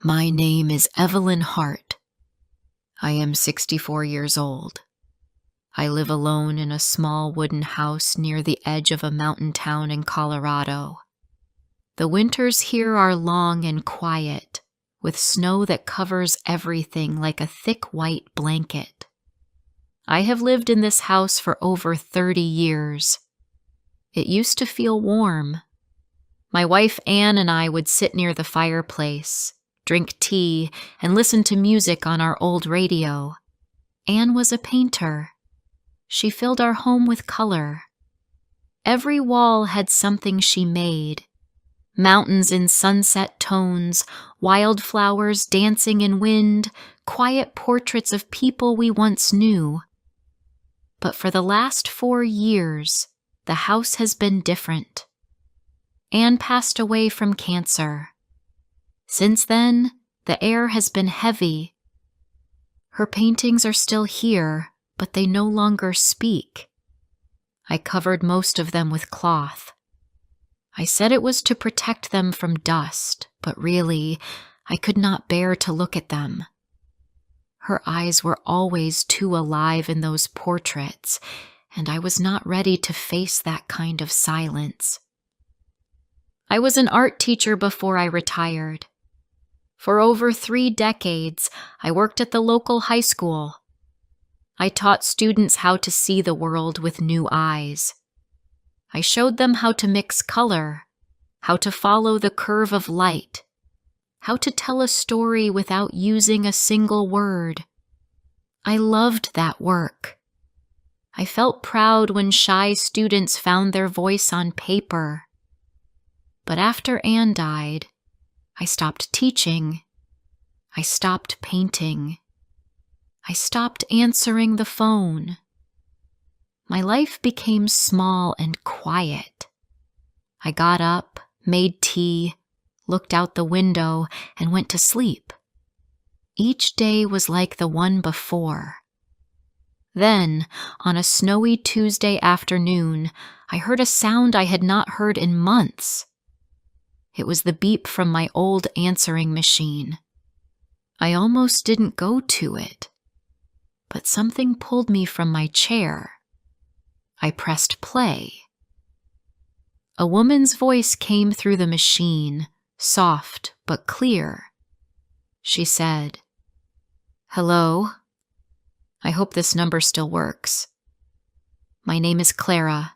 My name is Evelyn Hart. I am 64 years old. I live alone in a small wooden house near the edge of a mountain town in Colorado. The winters here are long and quiet, with snow that covers everything like a thick white blanket. I have lived in this house for over 30 years. It used to feel warm. My wife Anne and I would sit near the fireplace, drink tea, and listen to music on our old radio. Anne was a painter. She filled our home with color. Every wall had something she made. Mountains in sunset tones, wildflowers dancing in wind, quiet portraits of people we once knew. But for the last 4 years, the house has been different. Anne passed away from cancer. Since then, the air has been heavy. Her paintings are still here, but they no longer speak. I covered most of them with cloth. I said it was to protect them from dust, but really, I could not bear to look at them. Her eyes were always too alive in those portraits, and I was not ready to face that kind of silence. I was an art teacher before I retired. For over 3 decades, I worked at the local high school. I taught students how to see the world with new eyes. I showed them how to mix color, how to follow the curve of light, how to tell a story without using a single word. I loved that work. I felt proud when shy students found their voice on paper. But after Anne died, I stopped teaching. I stopped painting. I stopped answering the phone. My life became small and quiet. I got up, made tea, looked out the window, and went to sleep. Each day was like the one before. Then, on a snowy Tuesday afternoon, I heard a sound I had not heard in months. It was the beep from my old answering machine. I almost didn't go to it, but something pulled me from my chair. I pressed play. A woman's voice came through the machine, soft but clear. She said, "Hello? I hope this number still works. My name is Clara.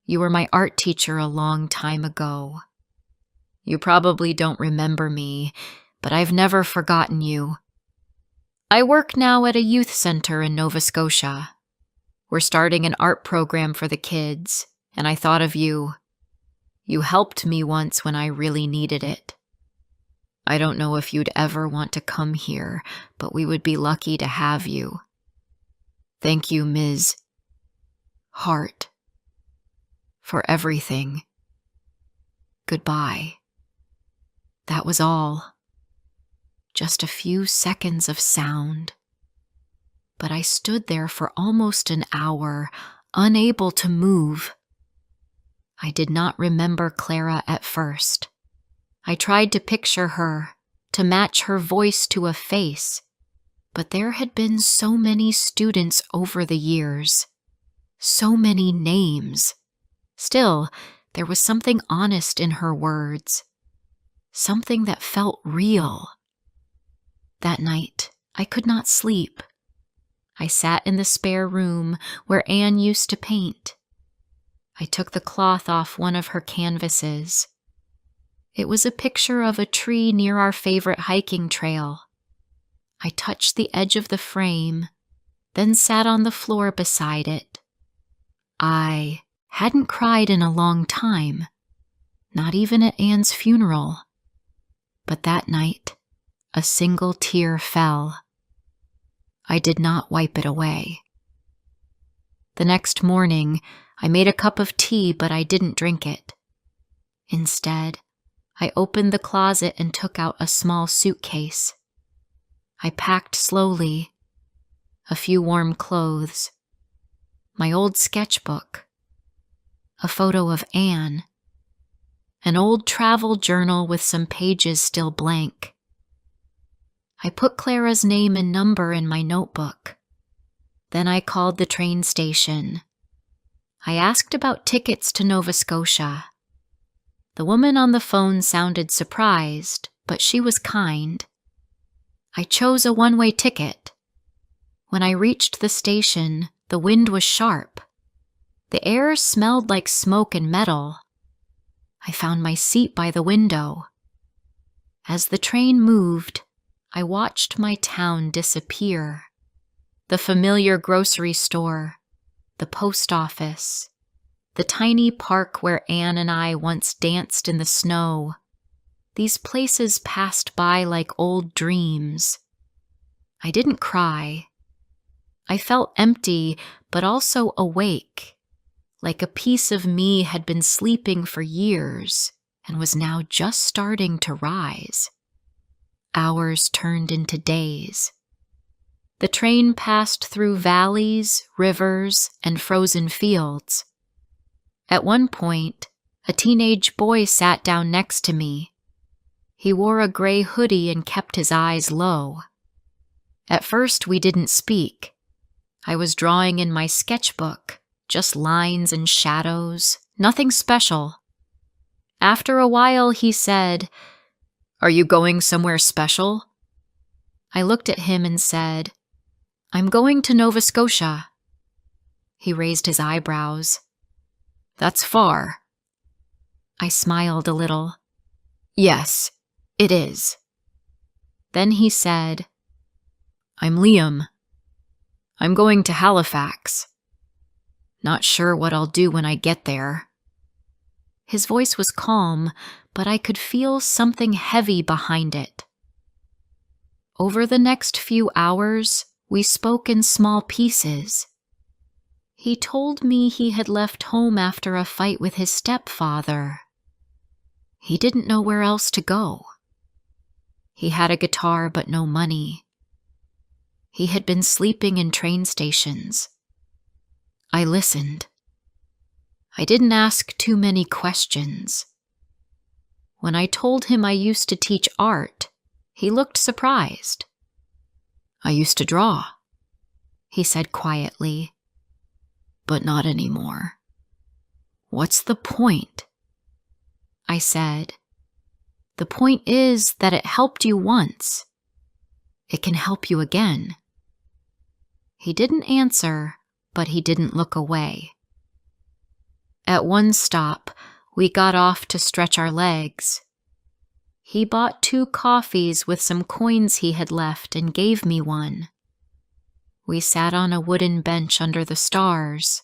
You were my art teacher a long time ago. You probably don't remember me, but I've never forgotten you. I work now at a youth center in Nova Scotia. We're starting an art program for the kids, and I thought of you. You helped me once when I really needed it. I don't know if you'd ever want to come here, but we would be lucky to have you. Thank you, Ms. Hart, for everything. Goodbye." That was all. Just a few seconds of sound. But I stood there for almost an hour, unable to move. I did not remember Clara at first. I tried to picture her, to match her voice to a face, but there had been so many students over the years, so many names. Still, there was something honest in her words, something that felt real. That night, I could not sleep. I sat in the spare room where Anne used to paint. I took the cloth off one of her canvases. It was a picture of a tree near our favorite hiking trail. I touched the edge of the frame, then sat on the floor beside it. I hadn't cried in a long time, not even at Anne's funeral. But that night, a single tear fell. I did not wipe it away. The next morning, I made a cup of tea, but I didn't drink it. Instead, I opened the closet and took out a small suitcase. I packed slowly, a few warm clothes, my old sketchbook, a photo of Anne, an old travel journal with some pages still blank, I put Clara's name and number in my notebook. Then I called the train station. I asked about tickets to Nova Scotia. The woman on the phone sounded surprised, but she was kind. I chose a one-way ticket. When I reached the station, the wind was sharp. The air smelled like smoke and metal. I found my seat by the window. As the train moved, I watched my town disappear. The familiar grocery store, the post office, the tiny park where Anne and I once danced in the snow. These places passed by like old dreams. I didn't cry. I felt empty, but also awake, like a piece of me had been sleeping for years and was now just starting to rise. Hours turned into days. The train passed through valleys, rivers, and frozen fields. At one point, a teenage boy sat down next to me. He wore a gray hoodie and kept his eyes low. At first, we didn't speak. I was drawing in my sketchbook, just lines and shadows, nothing special. After a while, he said, "Are you going somewhere special?" I looked at him and said, "I'm going to Nova Scotia." He raised his eyebrows. "That's far." I smiled a little. "Yes, it is." Then he said, "I'm Liam. I'm going to Halifax. Not sure what I'll do when I get there." His voice was calm, but I could feel something heavy behind it. Over the next few hours, we spoke in small pieces. He told me he had left home after a fight with his stepfather. He didn't know where else to go. He had a guitar but no money. He had been sleeping in train stations. I listened. I didn't ask too many questions. When I told him I used to teach art, he looked surprised. "I used to draw," he said quietly, "but not anymore." "What's the point?" I said, "The point is that it helped you once. It can help you again." He didn't answer, but he didn't look away. At one stop, we got off to stretch our legs. He bought 2 coffees with some coins he had left and gave me one. We sat on a wooden bench under the stars.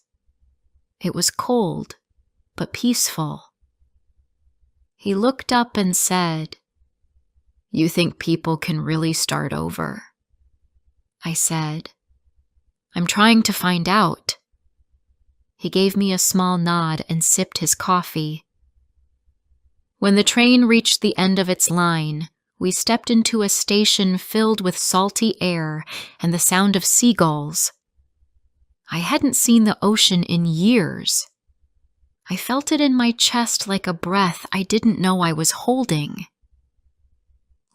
It was cold, but peaceful. He looked up and said, "You think people can really start over?" I said, "I'm trying to find out." He gave me a small nod and sipped his coffee. When the train reached the end of its line, we stepped into a station filled with salty air and the sound of seagulls. I hadn't seen the ocean in years. I felt it in my chest like a breath I didn't know I was holding.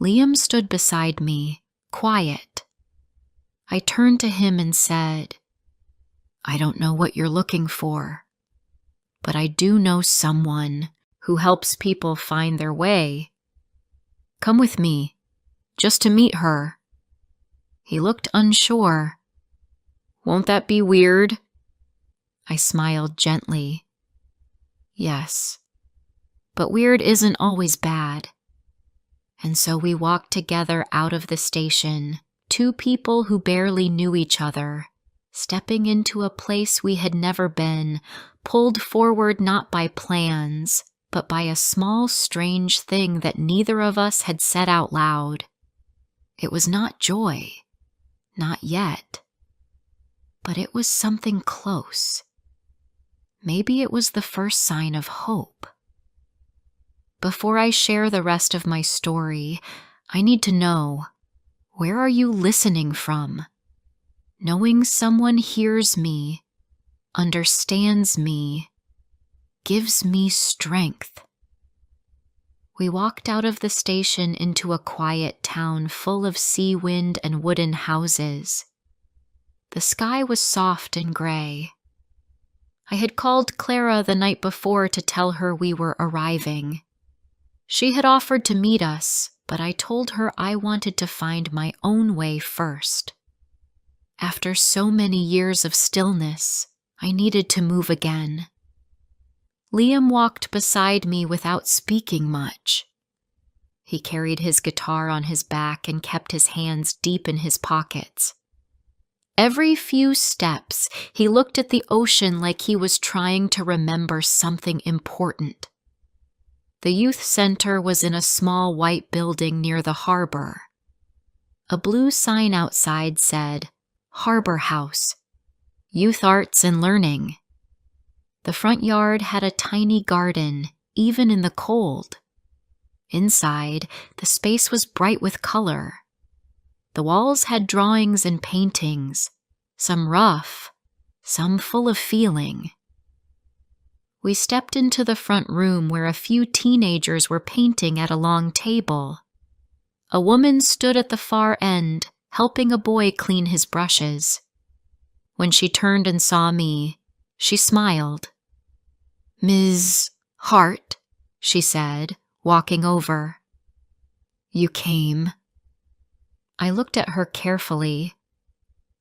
Liam stood beside me, quiet. I turned to him and said, "I don't know what you're looking for, but I do know someone who helps people find their way. Come with me, just to meet her." He looked unsure. "Won't that be weird?" I smiled gently. "Yes, but weird isn't always bad." And so we walked together out of the station, 2 people who barely knew each other, stepping into a place we had never been, pulled forward not by plans, but by a small, strange thing that neither of us had said out loud. It was not joy, not yet, but it was something close. Maybe it was the first sign of hope. Before I share the rest of my story, I need to know, where are you listening from? Knowing someone hears me, understands me, gives me strength. We walked out of the station into a quiet town full of sea wind and wooden houses. The sky was soft and gray. I had called Clara the night before to tell her we were arriving. She had offered to meet us, but I told her I wanted to find my own way first. After so many years of stillness, I needed to move again. Liam walked beside me without speaking much. He carried his guitar on his back and kept his hands deep in his pockets. Every few steps, he looked at the ocean like he was trying to remember something important. The youth center was in a small white building near the harbor. A blue sign outside said, "Harbor House, Youth Arts and Learning." The front yard had a tiny garden, even in the cold. Inside, the space was bright with color. The walls had drawings and paintings, some rough, some full of feeling. We stepped into the front room where a few teenagers were painting at a long table. A woman stood at the far end, helping a boy clean his brushes. When she turned and saw me, she smiled. "Ms. Hart," she said, walking over. "You came." I looked at her carefully.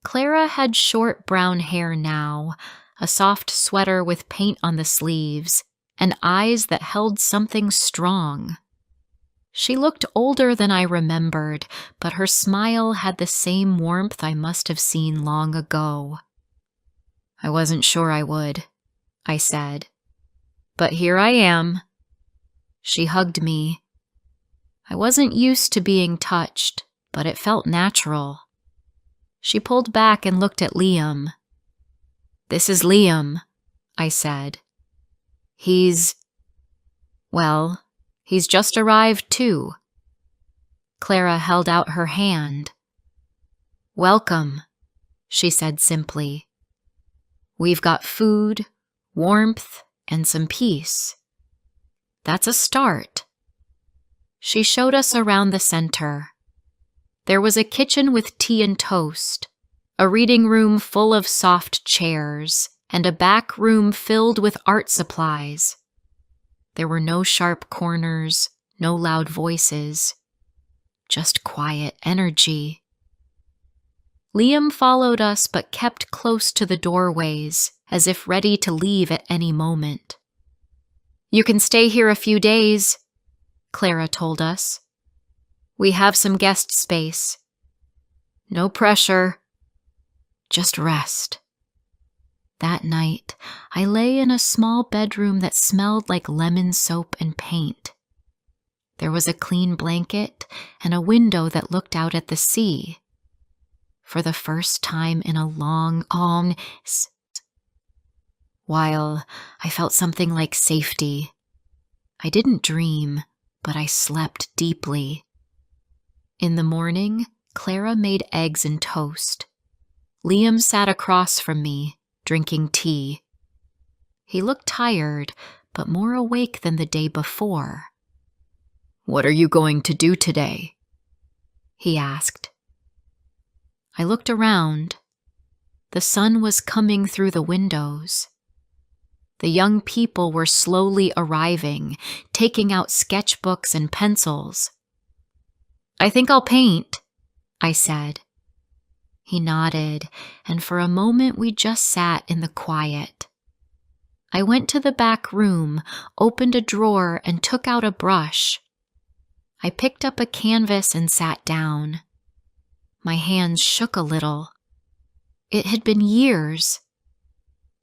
Clara had short brown hair now, a soft sweater with paint on the sleeves, and eyes that held something strong. She looked older than I remembered, but her smile had the same warmth I must have seen long ago. "I wasn't sure I would," I said. "But here I am." She hugged me. I wasn't used to being touched, but it felt natural. She pulled back and looked at Liam. "This is Liam," I said. He's just arrived too." Clara held out her hand. "Welcome," she said simply. "We've got food, warmth, and some peace. That's a start." She showed us around the center. There was a kitchen with tea and toast, a reading room full of soft chairs, and a back room filled with art supplies. There were no sharp corners, no loud voices, just quiet energy. Liam followed us but kept close to the doorways, as if ready to leave at any moment. "You can stay here a few days," Clara told us. "We have some guest space. No pressure. Just rest." That night, I lay in a small bedroom that smelled like lemon soap and paint. There was a clean blanket and a window that looked out at the sea. For the first time in a long, while I felt something like safety. I didn't dream, but I slept deeply. In the morning, Clara made eggs and toast. Liam sat across from me, drinking tea. He looked tired, but more awake than the day before. "What are you going to do today?" he asked. I looked around. The sun was coming through the windows. The young people were slowly arriving, taking out sketchbooks and pencils. "I think I'll paint," I said. He nodded, and for a moment we just sat in the quiet. I went to the back room, opened a drawer, and took out a brush. I picked up a canvas and sat down. My hands shook a little. It had been years.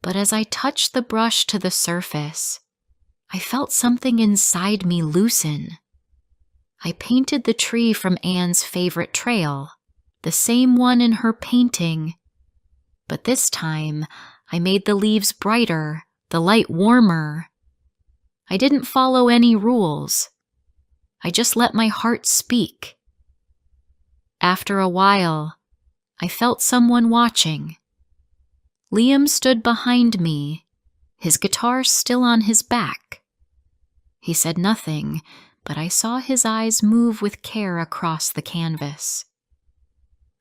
But as I touched the brush to the surface, I felt something inside me loosen. I painted the tree from Anne's favorite trail, the same one in her painting, but this time I made the leaves brighter, the light warmer. I didn't follow any rules. I just let my heart speak. After a while, I felt someone watching. Liam stood behind me, his guitar still on his back. He said nothing, but I saw his eyes move with care across the canvas.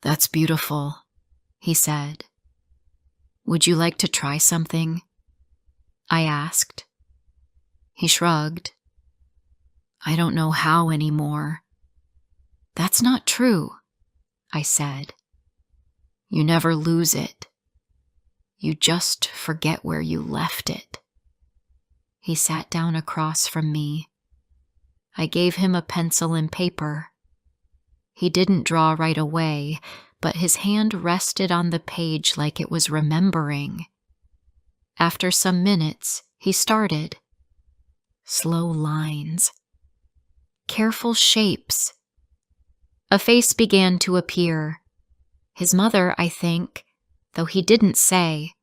"That's beautiful," he said. "Would you like to try something?" I asked. He shrugged. "I don't know how anymore." "That's not true," I said. "You never lose it. You just forget where you left it." He sat down across from me. I gave him a pencil and paper. He didn't draw right away, but his hand rested on the page like it was remembering. After some minutes, he started. Slow lines. Careful shapes. A face began to appear. His mother, I think, though he didn't say.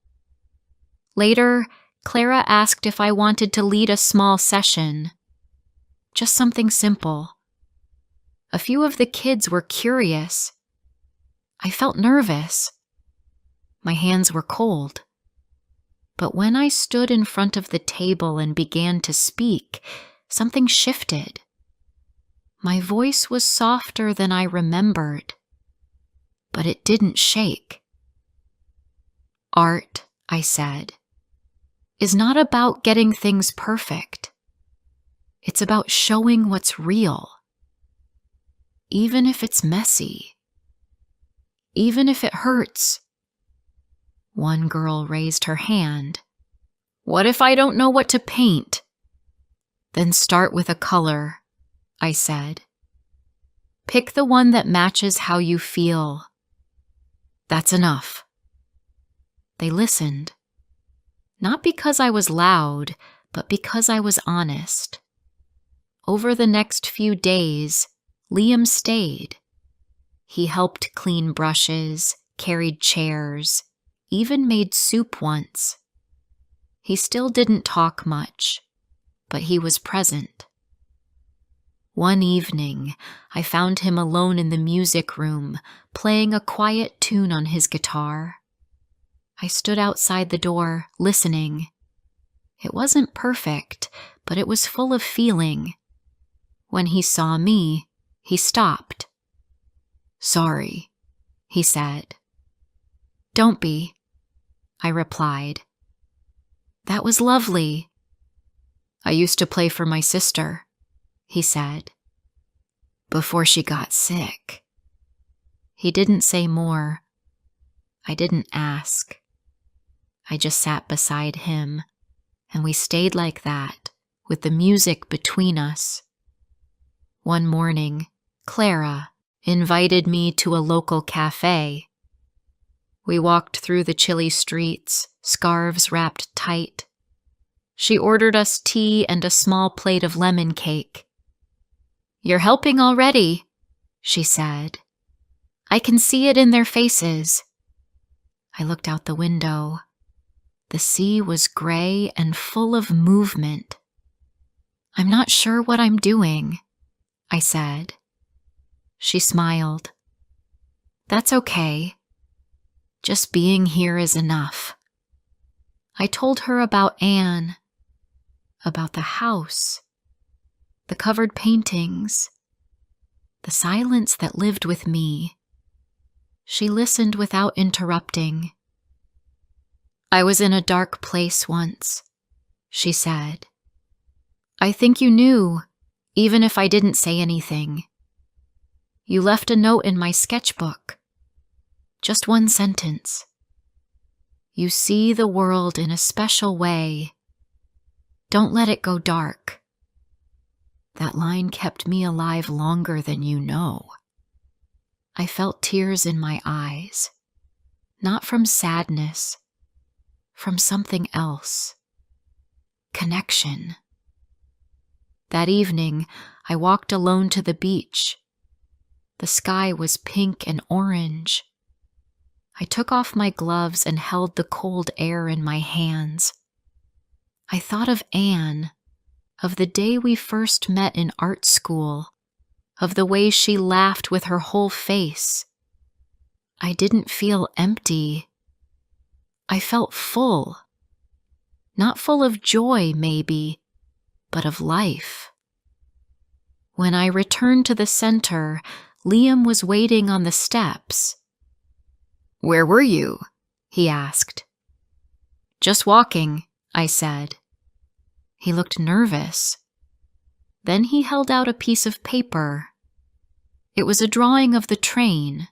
Later, Clara asked if I wanted to lead a small session. Just something simple. A few of the kids were curious. I felt nervous. My hands were cold. But when I stood in front of the table and began to speak, something shifted. My voice was softer than I remembered, but it didn't shake. "Art," I said, "is not about getting things perfect. It's about showing what's real. Even if it's messy. Even if it hurts." One girl raised her hand. "What if I don't know what to paint?" "Then start with a color," I said. "Pick the one that matches how you feel. That's enough." They listened. Not because I was loud, but because I was honest. Over the next few days, Liam stayed. He helped clean brushes, carried chairs, even made soup once. He still didn't talk much, but he was present. One evening, I found him alone in the music room, playing a quiet tune on his guitar. I stood outside the door, listening. It wasn't perfect, but it was full of feeling. When he saw me, he stopped. "Sorry," he said. "Don't be," I replied. "That was lovely." "I used to play for my sister," he said. "Before she got sick." He didn't say more. I didn't ask. I just sat beside him, and we stayed like that, with the music between us. One morning, Clara invited me to a local cafe. We walked through the chilly streets, scarves wrapped tight. She ordered us tea and a small plate of lemon cake. "You're helping already," she said. "I can see it in their faces." I looked out the window. The sea was gray and full of movement. "I'm not sure what I'm doing," I said. She smiled. "That's okay. Just being here is enough." I told her about Anne, about the house, the covered paintings, the silence that lived with me. She listened without interrupting. "I was in a dark place once," she said. "I think you knew, even if I didn't say anything. You left a note in my sketchbook. Just one sentence. You see the world in a special way. Don't let it go dark." That line kept me alive longer than you know. I felt tears in my eyes, not from sadness, from something else. Connection. That evening, I walked alone to the beach. The sky was pink and orange. I took off my gloves and held the cold air in my hands. I thought of Anne, of the day we first met in art school, of the way she laughed with her whole face. I didn't feel empty. I felt full. Not full of joy, maybe, but of life. When I returned to the center, Liam was waiting on the steps. "Where were you?" he asked. "Just walking," I said. He looked nervous. Then he held out a piece of paper. It was a drawing of the train,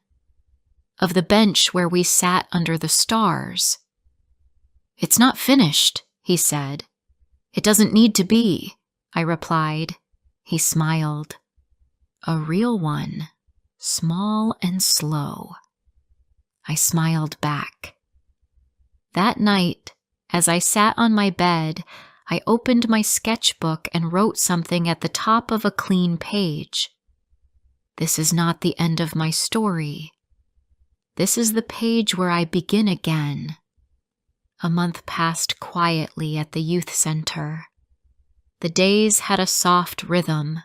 of the bench where we sat under the stars. "It's not finished," he said. "It doesn't need to be," I replied. He smiled. A real one, small and slow. I smiled back. That night, as I sat on my bed, I opened my sketchbook and wrote something at the top of a clean page. This is not the end of my story. This is the page where I begin again. A month passed quietly at the youth center. The days had a soft rhythm.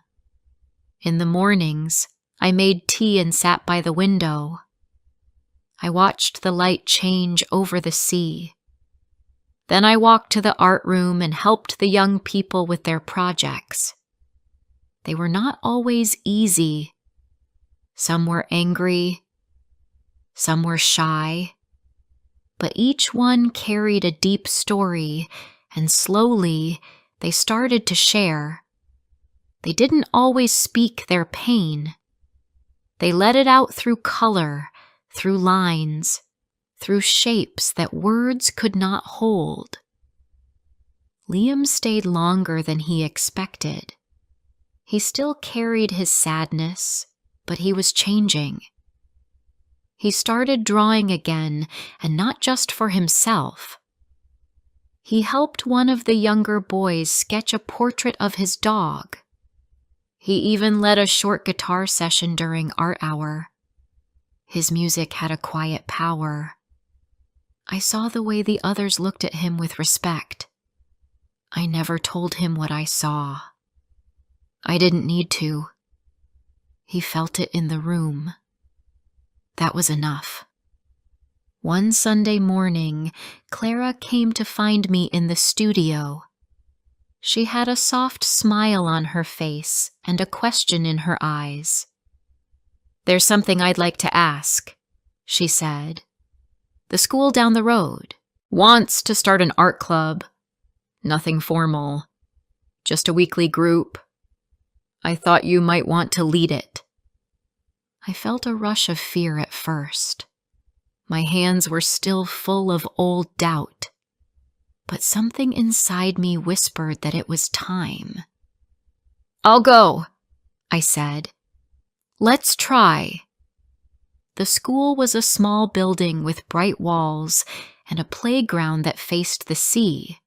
In the mornings, I made tea and sat by the window. I watched the light change over the sea. Then I walked to the art room and helped the young people with their projects. They were not always easy. Some were angry, some were shy, but each one carried a deep story, and slowly they started to share. They didn't always speak their pain. They let it out through color, through lines, through shapes that words could not hold. Liam stayed longer than he expected. He still carried his sadness, but he was changing. He started drawing again, and not just for himself. He helped one of the younger boys sketch a portrait of his dog. He even led a short guitar session during art hour. His music had a quiet power. I saw the way the others looked at him with respect. I never told him what I saw. I didn't need to. He felt it in the room. That was enough. One Sunday morning, Clara came to find me in the studio. She had a soft smile on her face and a question in her eyes. "There's something I'd like to ask," she said. "The school down the road wants to start an art club. Nothing formal, just a weekly group. I thought you might want to lead it." I felt a rush of fear at first. My hands were still full of old doubt, but something inside me whispered that it was time. "I'll go," I said. "Let's try." The school was a small building with bright walls and a playground that faced the sea.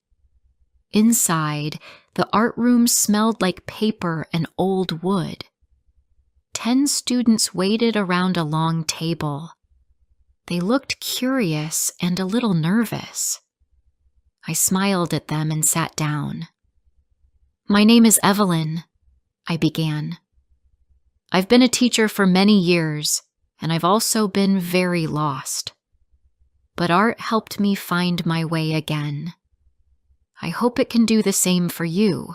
Inside, the art room smelled like paper and old wood. 10 students waited around a long table. They looked curious and a little nervous. I smiled at them and sat down. "My name is Evelyn," I began. "I've been a teacher for many years, and I've also been very lost. But art helped me find my way again. I hope it can do the same for you."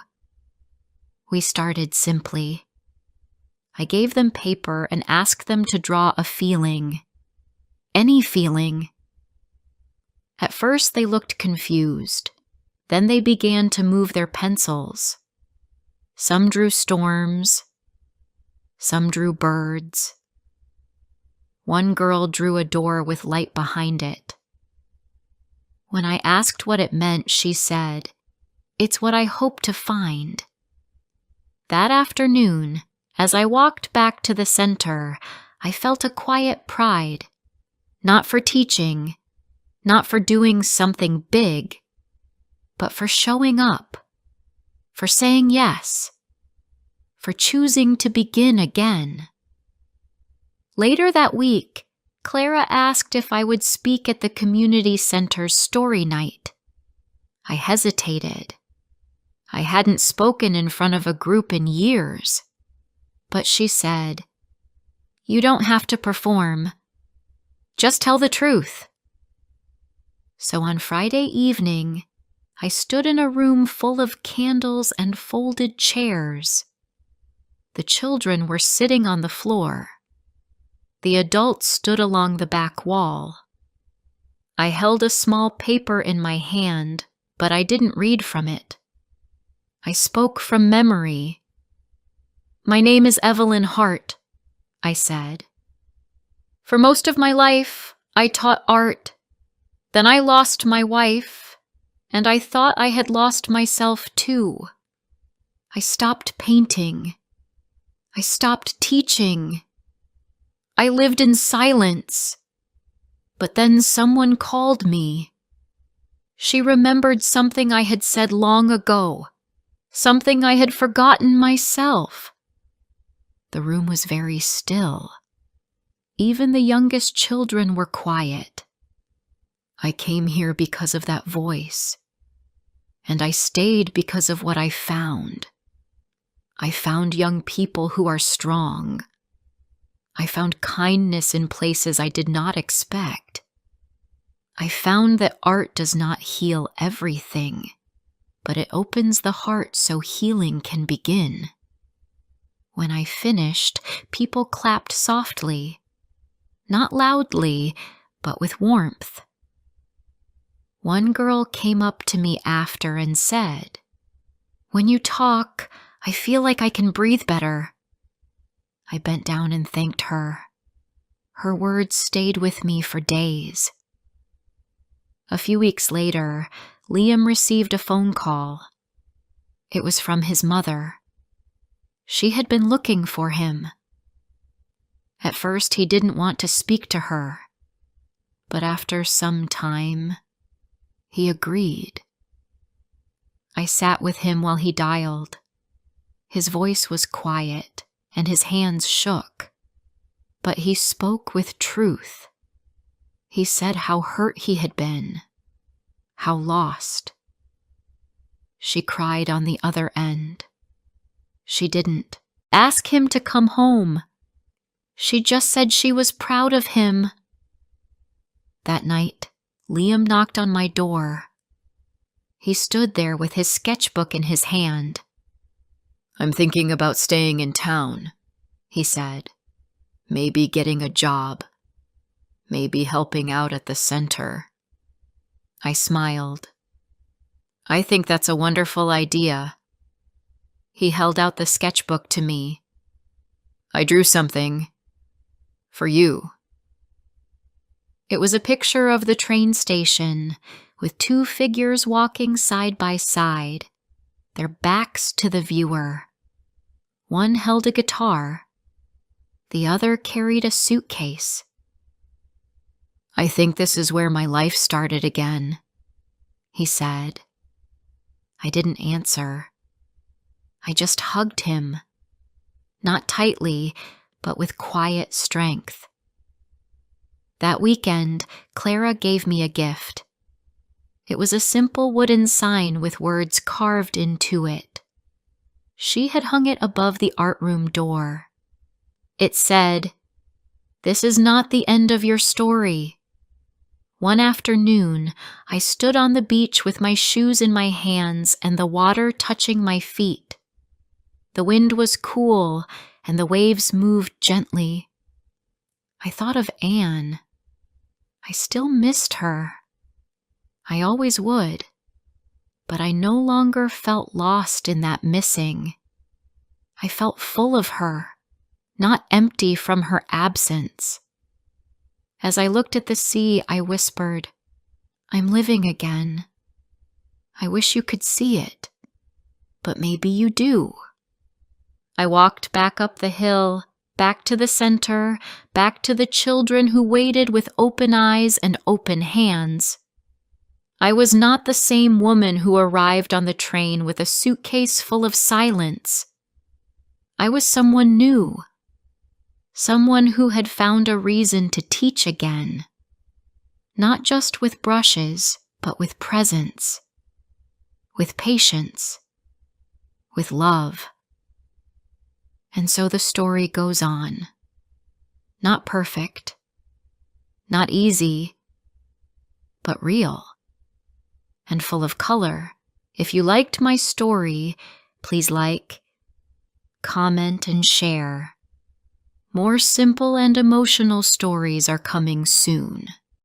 We started simply. I gave them paper and asked them to draw a feeling. Any feeling. At first they looked confused. Then they began to move their pencils. Some drew storms. Some drew birds. One girl drew a door with light behind it. When I asked what it meant, she said, "It's what I hope to find." That afternoon, as I walked back to the center, I felt a quiet pride, not for teaching, not for doing something big, but for showing up, for saying yes, for choosing to begin again. Later that week, Clara asked if I would speak at the community center's story night. I hesitated. I hadn't spoken in front of a group in years. But she said, "You don't have to perform. Just tell the truth." So on Friday evening, I stood in a room full of candles and folded chairs. The children were sitting on the floor. The adults stood along the back wall. I held a small paper in my hand, but I didn't read from it. I spoke from memory. "My name is Evelyn Hart," I said. "For most of my life, I taught art. Then I lost my wife, and I thought I had lost myself too. I stopped painting. I stopped teaching. I lived in silence. But then someone called me. She remembered something I had said long ago, something I had forgotten myself." The room was very still. Even the youngest children were quiet. I came here because of that voice, and I stayed because of what I found. I found young people who are strong. I found kindness in places I did not expect. I found that art does not heal everything, but it opens the heart so healing can begin. When I finished, people clapped softly, not loudly, but with warmth. One girl came up to me after and said, "When you talk, I feel like I can breathe better." I bent down and thanked her. Her words stayed with me for days. A few weeks later, Liam received a phone call. It was from his mother. She had been looking for him. At first, he didn't want to speak to her, but after some time, he agreed. I sat with him while he dialed. His voice was quiet, and his hands shook, but he spoke with truth. He said how hurt he had been, how lost. She cried on the other end. She didn't ask him to come home. She just said she was proud of him. That night, Liam knocked on my door. He stood there with his sketchbook in his hand. "I'm thinking about staying in town," he said. "Maybe getting a job. Maybe helping out at the center." I smiled. "I think that's a wonderful idea." He held out the sketchbook to me. "I drew something for you." It was a picture of the train station with two figures walking side by side, their backs to the viewer. One held a guitar. The other carried a suitcase. "I think this is where my life started again," he said. I didn't answer. I just hugged him, not tightly, but with quiet strength. That weekend, Clara gave me a gift. It was a simple wooden sign with words carved into it. She had hung it above the art room door. It said, "This is not the end of your story." One afternoon, I stood on the beach with my shoes in my hands and the water touching my feet. The wind was cool and the waves moved gently. I thought of Anne. I still missed her. I always would, but I no longer felt lost in that missing. I felt full of her, not empty from her absence. As I looked at the sea, I whispered, "I'm living again. I wish you could see it, but maybe you do." I walked back up the hill, back to the center, back to the children who waited with open eyes and open hands. I was not the same woman who arrived on the train with a suitcase full of silence. I was someone new, someone who had found a reason to teach again, not just with brushes, but with presence, with patience, with love. And so the story goes on. Not perfect, not easy, but real and full of color. If you liked my story, please like, comment, and share. More simple and emotional stories are coming soon.